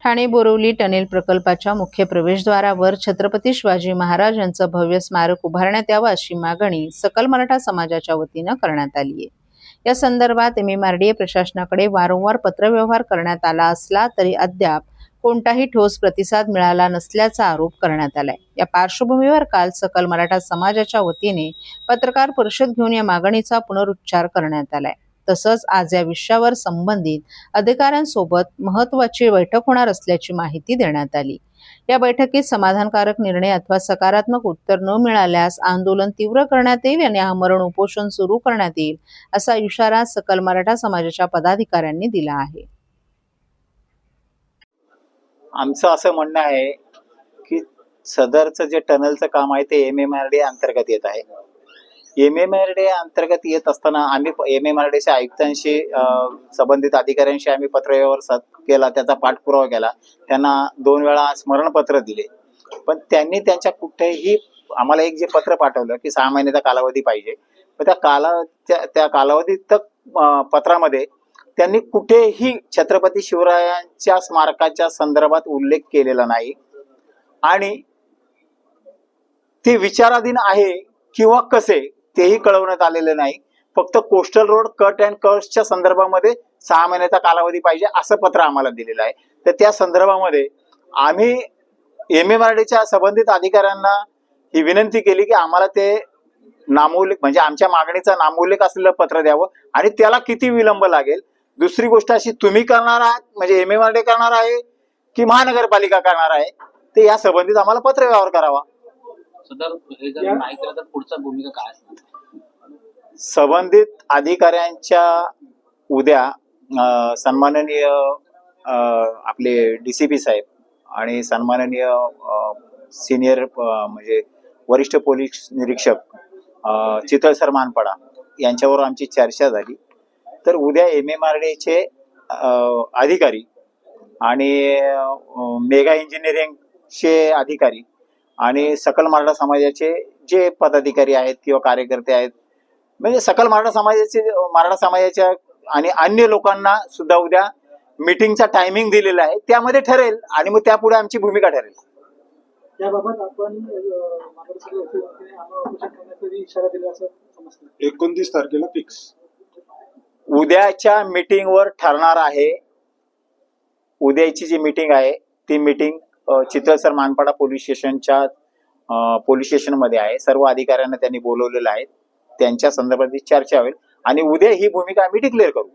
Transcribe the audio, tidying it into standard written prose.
Thane Borivali tunnel प्रकल्पाच्या मुख्य प्रवेशद्वारावर छत्रपती शिवाजी महाराज यांचं भव्य स्मारक उभारण्यात यावं अशी मागणी सकल मराठा समाजाच्या वतीनं करण्यात आली आहे। या संदर्भात MMRDA प्रशासनाकडे वारंवार पत्रव्यवहार करण्यात आला असला तरी अद्याप कोणताही ठोस प्रतिसाद मिळाला नसल्याचा आरोप करण्यात आलाय। या पार्श्वभूमीवर काल सकल मराठा समाजाच्या वतीने पत्रकार परिषद घेऊन या मागणीचा पुनरुच्चार करण्यात आलाय। तसंच आज या विषयावर संबंधित अधिकाऱ्यांसोबत महत्त्वाची बैठक होणार असल्याची माहिती देण्यात आली। या बैठकीत समाधानकारक निर्णय अथवा सकारात्मक उत्तर न मिळाल्यास आंदोलन तीव्र करण्यात येईल आणि आमरण उपोषण सुरू करण्यात येईल असा इशारा सकल मराठा समाजाच्या पदाधिकाऱ्यांनी दिला आहे। आमचं असं म्हणणं आहे की सदरचं जे टनलचं काम आहे ते MMRDA अंतर्गत येत आहे। MMRDA अंतर्गत येत असताना आम्ही MMRDAच्या आयुक्तांशी संबंधित अधिकाऱ्यांशी आम्ही पत्रव्यवहार केला, त्याचा पाठपुरावा केला, त्यांना 2 वेळा स्मरणपत्र दिले, पण त्यांनी त्यांच्या कुठेही आम्हाला एक जे पत्र पाठवलं की 6 महिन्याचा कालावधी पाहिजे, पण त्या कालावधीत पत्रामध्ये त्यांनी कुठेही छत्रपती शिवरायांच्या स्मारकाच्या संदर्भात उल्लेख केलेला नाही आणि ते विचाराधीन आहे किंवा कसे तेही कळवण्यात आलेले नाही। फक्त कोस्टल रोड कट अँड कर्व्सच्या संदर्भामध्ये 6 महिन्याचा कालावधी पाहिजे असं पत्र आम्हाला दिलेलं आहे। तर त्या संदर्भामध्ये आम्ही MMRDAच्या संबंधित अधिकाऱ्यांना ही विनंती केली की आम्हाला ते नामोल्लेख म्हणजे आमच्या मागणीचा नामोल्लेख असलेलं पत्र द्यावं आणि त्याला किती विलंब लागेल। दुसरी गोष्ट अशी, तुम्ही करणार आहात म्हणजे MMRDA करणार आहे की महानगरपालिका करणार आहे, ते या संबंधित आम्हाला पत्रव्यवहार करावा। हे जर नाही केलं तर पुढचा भूमिका काय असणार? संबंधित अधिकाऱ्यांच्या उद्या सन्माननीय आपले DCP साहेब आणि सन्माननीय सिनियर म्हणजे वरिष्ठ पोलीस निरीक्षक चितळ सर मानपाडा यांच्यावर आमची चर्चा झाली। तर उद्या MMRDAचे अधिकारी आणि मेगा इंजिनिअरिंगचे अधिकारी आणि सकल मराठा समाजाचे जे पदाधिकारी आहेत किंवा कार्यकर्ते आहेत, म्हणजे सकल मराठा समाजाच्या आणि अन्य लोकांना सुद्धा उद्या मीटिंगचा टायमिंग दिलेला आहे, त्यामध्ये ठरेल आणि मग त्यापुढे आमची भूमिका ठरेल। त्याबाबत आपण 29 तारखेला फिक्स उद्याच्या मीटिंगवर ठरणार आहे। उद्याची जी मीटिंग आहे ती मीटिंग चितळसर मानपाडा पोलीस स्टेशनमध्ये आहे। सर्व अधिकाऱ्यांना त्यांनी बोलवलेलं आहे, त्यांच्या संदर्भात चर्चा होईल आणि उद्या ही भूमिका आम्ही डिक्लेअर करू।